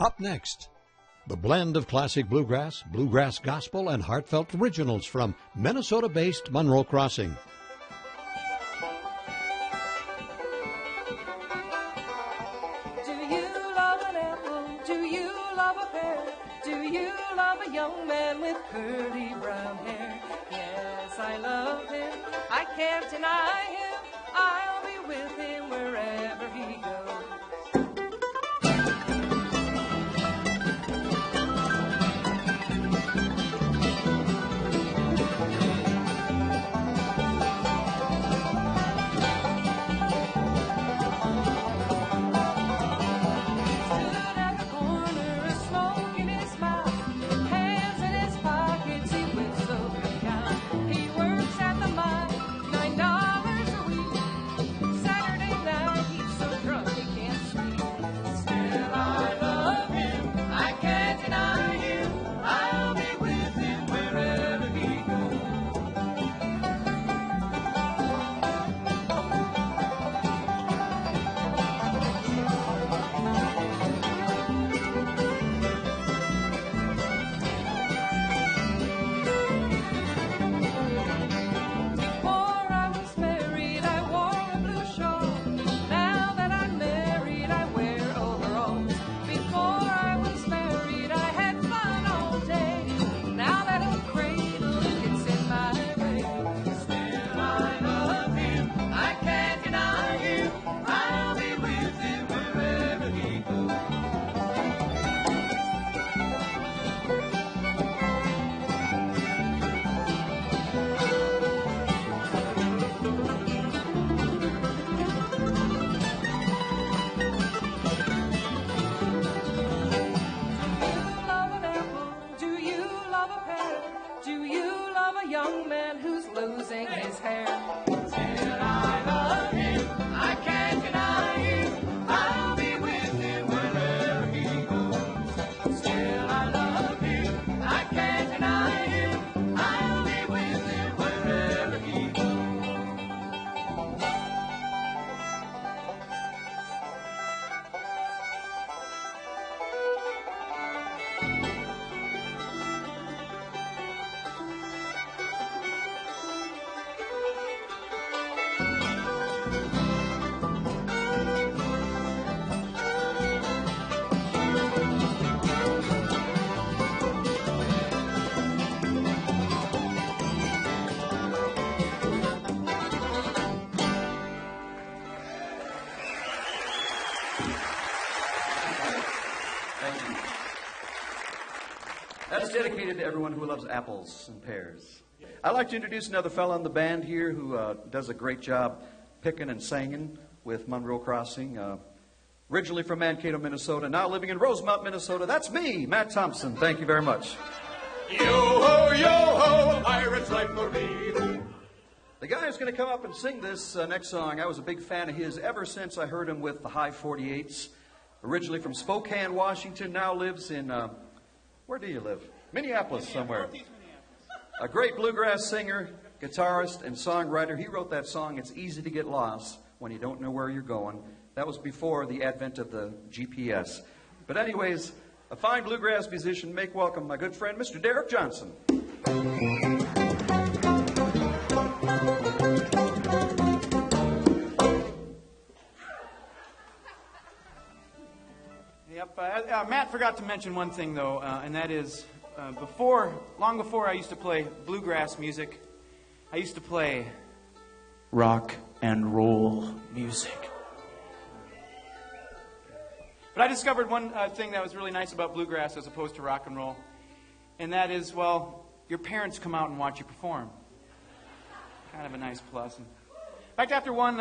Up next, the blend of classic bluegrass, bluegrass gospel, and heartfelt originals from Minnesota-based Monroe Crossing. Do you love an apple? Do you love a pear? Do you love a young man with curly brown hair? Yes, I love him. I can't deny him. I'll be with him wherever he goes. That's dedicated to everyone who loves apples and pears. I'd like to introduce another fellow in the band here who does a great job picking and singing with Monroe Crossing. Originally from Mankato, Minnesota, now living in Rosemount, Minnesota. That's me, Matt Thompson. Thank you very much. Yo-ho, a pirate's life for me. The guy who's going to come up and sing this next song, I was a big fan of his ever since I heard him with the High 48s. Originally from Spokane, Washington, now lives in, where do you live? Minneapolis somewhere. A great bluegrass singer, guitarist, and songwriter. He wrote that song, It's Easy to Get Lost When You Don't Know Where You're Going. That was before the advent of the GPS. But anyways, a fine bluegrass musician. Make welcome my good friend, Mr. Derek Johnson. Yep. Matt forgot to mention one thing, though, and that is long before I used to play bluegrass music, I used to play rock and roll music. But I discovered one thing that was really nice about bluegrass as opposed to rock and roll, and that is, well, your parents come out and watch you perform. Kind of a nice plus. In fact, after one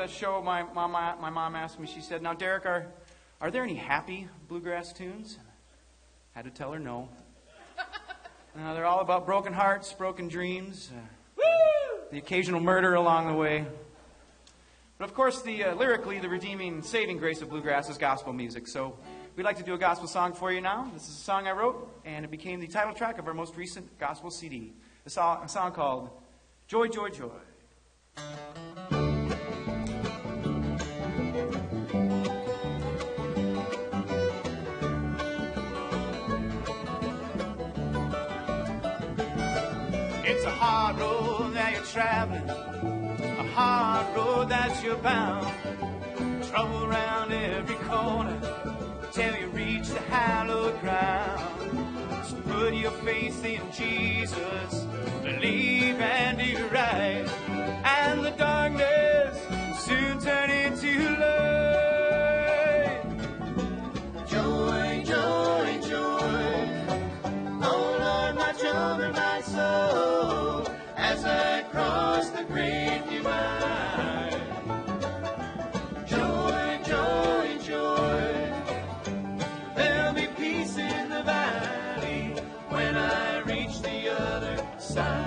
show, my mom asked me, she said, "Now, Derek, are there any happy bluegrass tunes?" I had to tell her no. They're all about broken hearts, broken dreams, the occasional murder along the way. But of course, lyrically, the redeeming, saving grace of bluegrass is gospel music. So we'd like to do a gospel song for you now. This is a song I wrote, and it became the title track of our most recent gospel CD. A song called Joy, Joy, Joy. It's a hard road that you're traveling, a hard road that you're bound. Trouble around every corner till you reach the hallowed ground. So put your faith in Jesus, believe and do right, and the darkness will soon turn into light. Joy, joy, joy, oh Lord, my chum and my soul, as I cross the great divide. Joy, joy, joy, there'll be peace in the valley when I reach the other side.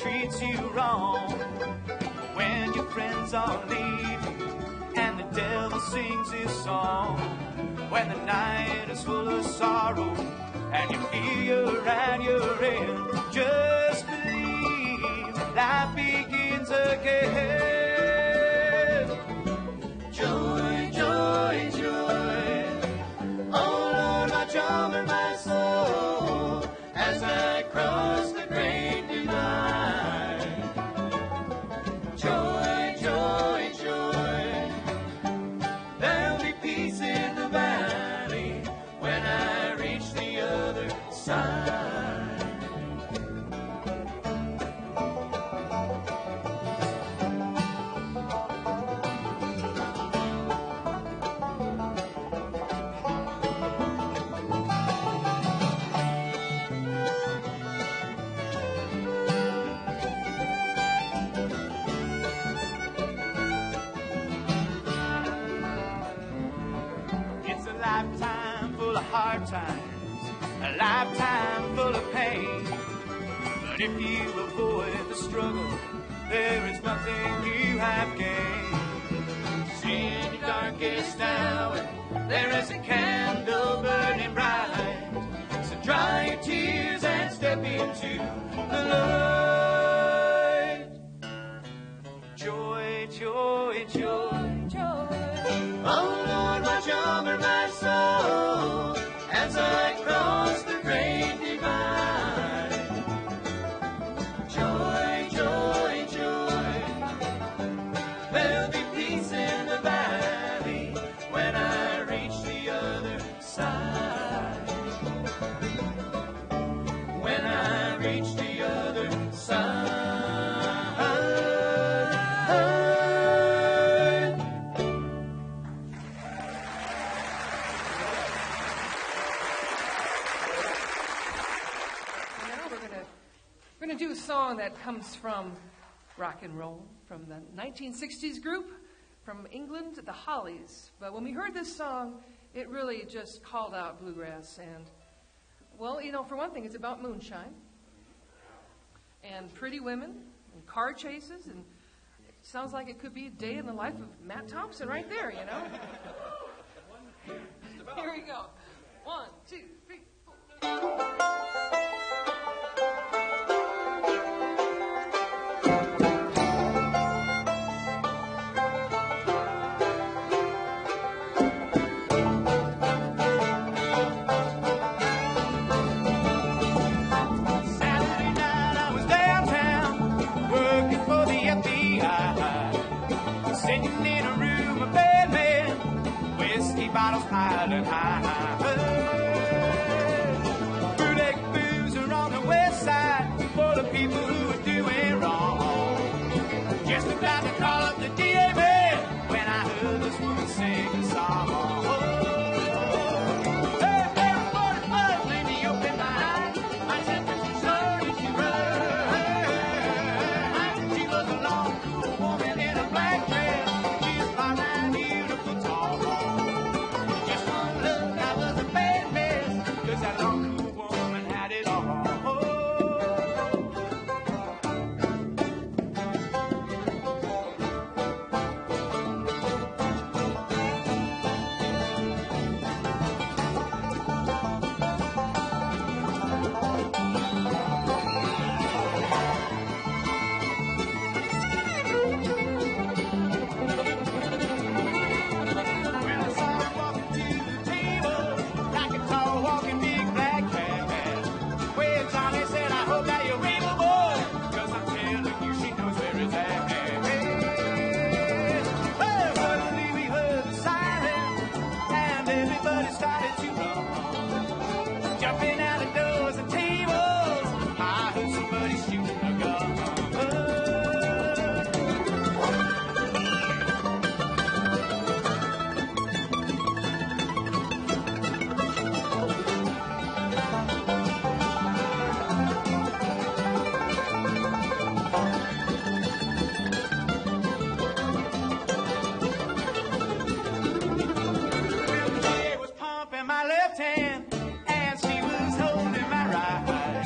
Treats you wrong when your friends are leaving and the devil sings his song, when the night is full of sorrow and you feel you're at your end. Just believe life begins again. Joy, joy, joy, oh Lord, my charm and my soul, as I cross the great divide. Joy, joy, joy, there'll be peace in the valley when I reach the other side. Hard times, a lifetime full of pain. But if you avoid the struggle, there is nothing you have gained. See in your darkest hour, there is a candle burning bright. So dry your tears and step into the light. Joy, joy, joy, joy, oh Lord, my charm and my soul, as I cross the great divide. Joy, joy, joy, there'll be peace in the valley when I reach the other side. When I reach the other side. Do a song that comes from rock and roll, from the 1960s group from England, the Hollies. But when we heard this song, it really just called out bluegrass. And, well, you know, for one thing, it's about moonshine and pretty women and car chases. And it sounds like it could be a day in the life of Matt Thompson right there, you know. Here we go. 1, 2, 3, 4. Sitting in a room, a bad man, whiskey bottles piling high. Bootleg booze are on the west side for the people who are doing wrong. Just about to call up the DA man when I heard this woman sing a song. Hey, everybody, love, let me open my eyes. My temperature started to rise. She was a long, cool woman in a black dress. Just one look, I was a started to run. Jumping out of doors and tables, I heard somebody shooting a gun. My left hand, and she was holding my right.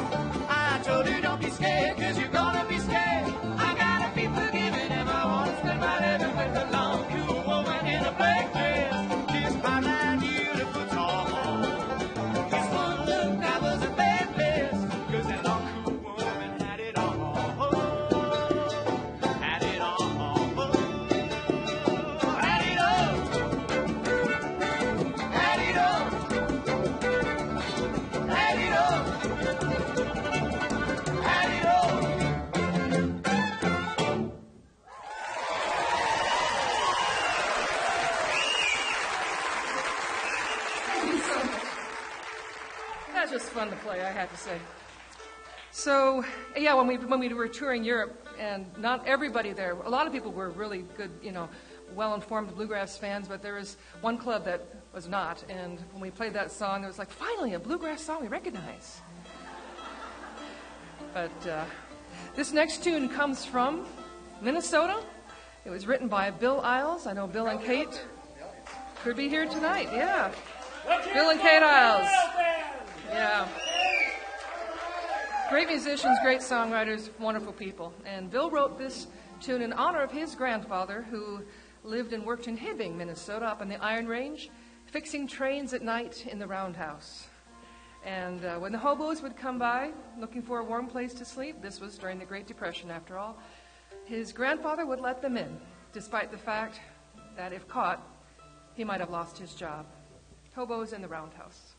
I told her, don't be scared, cause you're gonna be scared. I gotta be forgiven if I wanna spend my living with a long, cool woman in a black dress. She's 5'9", beautiful, tall. This one look, that was a bad mess, cause that long, cool woman had it all. Had it all. Had it all. Had it all. That's just fun to play, I have to say. So, yeah, when we were touring Europe, and not everybody there, a lot of people were really good, well-informed bluegrass fans, but there was one club that was not, and when we played that song, it was like, finally, a bluegrass song we recognize. But this next tune comes from Minnesota. It was written by Bill Isles. I know Bill and Kate could be here tonight, yeah. Bill and Kate Isles. Yeah. Great musicians, great songwriters, wonderful people. And Bill wrote this tune in honor of his grandfather, who lived and worked in Hibbing, Minnesota, up on the Iron Range, fixing trains at night in the roundhouse. And when the hobos would come by looking for a warm place to sleep, this was during the Great Depression after all, his grandfather would let them in, despite the fact that if caught, he might have lost his job. Hobos in the roundhouse.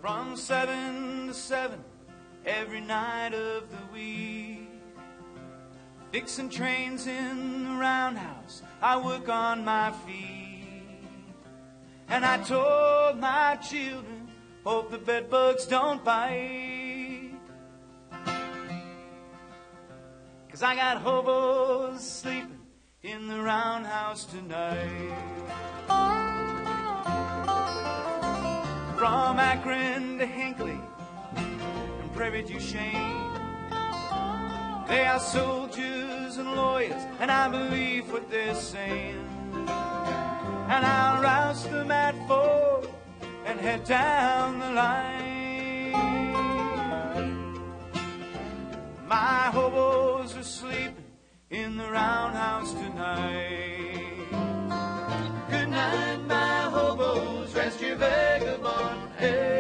From 7 to 7 every night of the week, fixing trains in the roundhouse, I work on my feet. And I told my children, hope the bed bugs don't bite, 'cause I got hobos sleeping in the roundhouse tonight. From Akron to Hinckley and Prairie du Chien, they are soldiers and lawyers, and I believe what they're saying. And I'll rouse them at 4 and head down the line. My hobos are sleeping in the roundhouse tonight. Good night, my hobos, rest your vagabond heads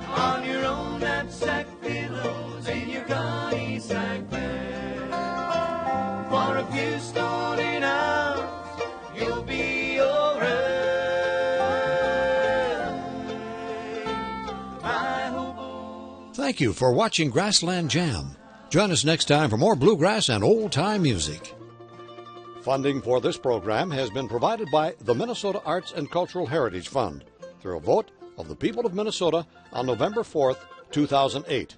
on your own knapsack pillows in your gunny sack bed. For a few stolen hours, you'll be alright. My hobos. Thank you for watching Grassland Jam. Join us next time for more bluegrass and old-time music. Funding for this program has been provided by the Minnesota Arts and Cultural Heritage Fund through a vote of the people of Minnesota on November 4th, 2008.